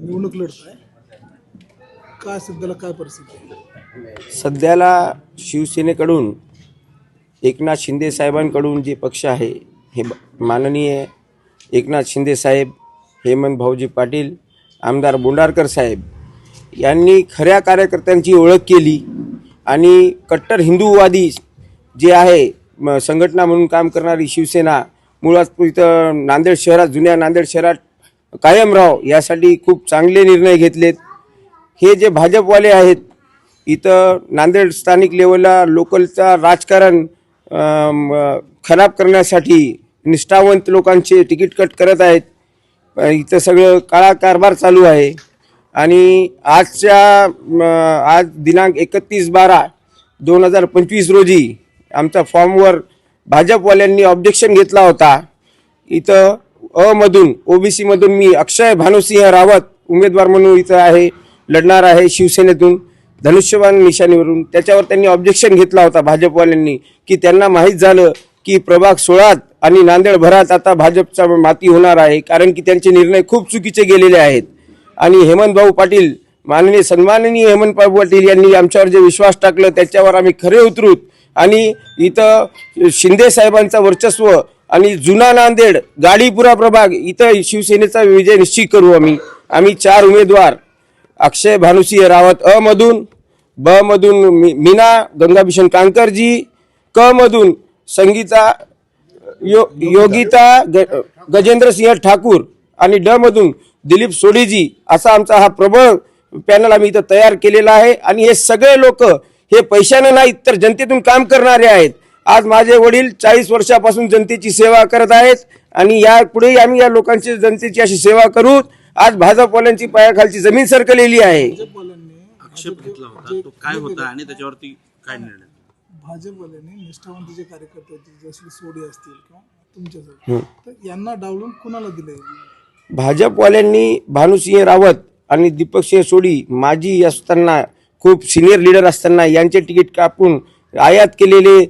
निवडणूक लढत आहे, काय सध्याला काय परिस्थिती आहे? सध्याला शिवसेनेकडून एकनाथ शिंदे साहेबांकडून जे पक्ष आहे हे माननीय एकनाथ शिंदे साहेब, हेमंत भाऊजी पाटील, आमदार बोंडारकर साहेब यांनी खऱ्या कार्यकर्त्यांची ओळख केली आणि कट्टर हिंदूवादी जे आहे संघटना म्हणून काम करणारी शिवसेना मुळात इथं नांदेड शहरात, जुन्या नांदेड शहरात कायम राहाव यासाठी खूप चांगले निर्णय घेतलेत. हे जे भाजपवाले आहेत इथं नांदेड स्थानिक लेवलला लोकलचा राजकारण खराब करण्यासाठी निष्ठावंत लोकांचे तिकीट कट करत आहेत. इथं सगळं काळा कारभार चालू आहे आणि आज दिनांक 31/12/2025 रोजी आमच्या फॉर्मवर भाजपवाल्यांनी ऑब्जेक्शन घेतला होता. इथं मधून ओबीसी मधून मी अक्षय भानुसिंह रावत उमेदवार म्हणून इथं आहे, लढणार आहे शिवसेनेतून धनुष्यबाण निशाणीवरून. त्याच्यावर त्यांनी ऑब्जेक्शन घेतला होता भाजपवाल्यांनी की त्यांना माहीत झालं की प्रभाग 16 आणि नांदेड भरात आता भाजपचा माती होणार आहे, कारण की त्यांचे निर्णय खूप चुकीचे गेलेले आहेत. आणि हेमंत भाऊ पाटील, माननीय सन्माननीय हेमंत भाऊ पाटील यांनी आमच्यावर जे विश्वास टाकलं त्याच्यावर आम्ही खरे उतरूत आणि इथं शिंदे साहेबांचा वर्चस्व आणि जुना नांदेड गाडीपुरा प्रभाग इथं शिवसेनेचा विजय निश्चित करू. आम्ही 4 उमेदवार अक्षय भानुसिंह रावत अ मधून, ब मधून मीना गंगाभीषण कांकरजी, क मधून संगीता योगिता गजेंद्रसिंह ठाकूर आणि ड मधून दिलीप सोडीजी असा आमचा हा प्रबळ पॅनल आम्ही इथं तयार केलेला आहे. आणि हे सगळे लोक हे पैशाने नाहीत तर जनतेतून काम करणारे आहेत. आज माझे वडील 40 वर्षापासून जनतेची सेवा करत आहेत आणि यापुढेही आम्ही या लोकांची जनतेची अशी सेवा करू. आज भाजपवाल्यांची पायाखालची जमीन सरकलेली आहे. आक्षेप घेतला होता तो काय होता आणि त्याच्यावरती काय निर्णय? भाजपवाल्यांनी निष्ठावंत जे कार्यकर्ते होते जसे सोडी असतील किंवा तुमच्यासाठी, तर यांना डावलून कुणाला दिले? भाजपवाल्यांनी भानुसिंह रावत आणि दीपकसिंह सोडी माजी असताना, खूप सिनियर लीडर असताना यांचे तिकीट कापून आयात केलेले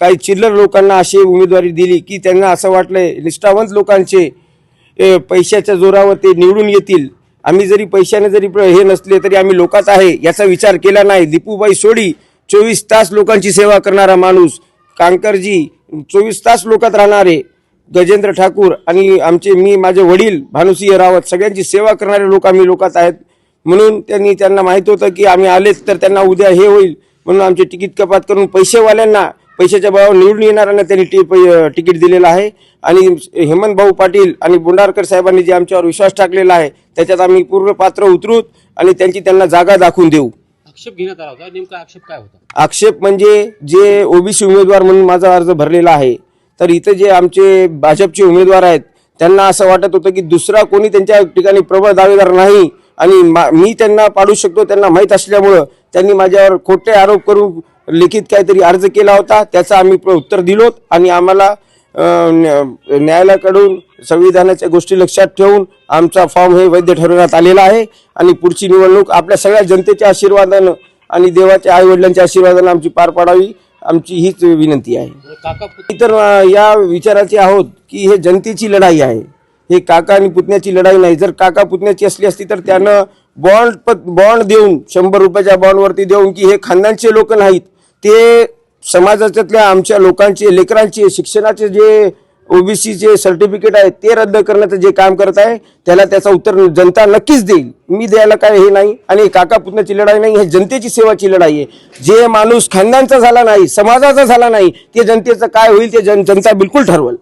काही चिल्लर लोकांना अशी उमेदवारी दिली की त्यांना असं वाटलंय निष्ठावंत लोकांचे पैशाच्या जोरावर ते निवडून येतील. आम्ही जरी पैशाने जरी हे नसले तरी आम्ही लोकात आहे याचा विचार केला नाही. दीपूबाई सोडी 24 तास लोकांची सेवा करणारा माणूस, कांकरजी 24 तास लोकात राहणारे, गजेंद्र ठाकूर आणि माझे वडील भानुसिंह रावत सगळ्यांची सेवा करणारे लोक आम्ही लोकात आहेत. म्हणून त्यांना माहित होतं की आम्ही आलेच तर त्यांना उद्या हे होईल, म्हणून आमचे तिकीट कपात करून पैसेवाल्यांना पैशाच्या भावावर निवडून येणाऱ्यांना त्यांनी तिकीट दिलेलं आहे. आणि हेमंत भाऊ पाटील आणि बोंडारकर साहेबांनी जे आमच्यावर विश्वास टाकलेला आहे त्याच्यात आम्ही पूर्ण पात्र उतरूत आणि त्यांना जागा दाखवून देऊ. आक्षेप घेण्यात आला होता, नेमका आक्षेप काय होता? आक्षेप म्हणजे जे ओबीसी उमेदवार म्हणून माझा अर्ज भरलेला आहे, तर इथे जे आमचे भाजपचे उमेदवार आहेत त्यांना असं वाटत होतं की दुसरा कोणी त्यांच्या ठिकाणी प्रबळ दावेदार नाही आणि मी त्यांना पाडू शकतो त्यांना माहीत असल्यामुळं त्यांनी माझ्यावर खोटे आरोप करून लिखित काहीतरी अर्ज केला होता. त्याचं आम्ही उत्तर दिलोत आणि आम्हाला न्यायालयाकडून संविधानाच्या गोष्टी लक्षात ठेवून आमचा फॉर्म हे वैध ठरवण्यात आलेला आहे. आणि पुढची निवडणूक आपल्या सगळ्या जनतेच्या आशीर्वादानं आणि देवाच्या आई वडिलांच्या आशीर्वादानं आमची पार पाडावी, आमची हीच विनंती आहे. तर या विचाराचे आहोत की हे जनतेची लढाई आहे, हे काका आणि पुतण्याची लढाई नाही. जर काका पुतण्याची असली असती तर त्यानं बॉन्ड देऊन 100 रुपयाच्या बॉन्डवरती देऊन की हे खानदानचे लोक नाहीत, ते समाजाच्यातल्या आमच्या लोकांचे लेकरांचे शिक्षणाचे जे ओबीसीचे सर्टिफिकेट आहे ते रद्द करण्याचं जे काम करत आहे त्याचं उत्तर जनता नक्कीच देईल. मी द्यायला काय हे नाही. आणि काका पुतण्याची लढाई नाही, हे जनतेची सेवाची लढाई आहे. जे माणूस खानदानचा झाला नाही, समाजाचा झाला नाही, ते जनतेचं काय होईल ते जनता बिलकुल ठरवल.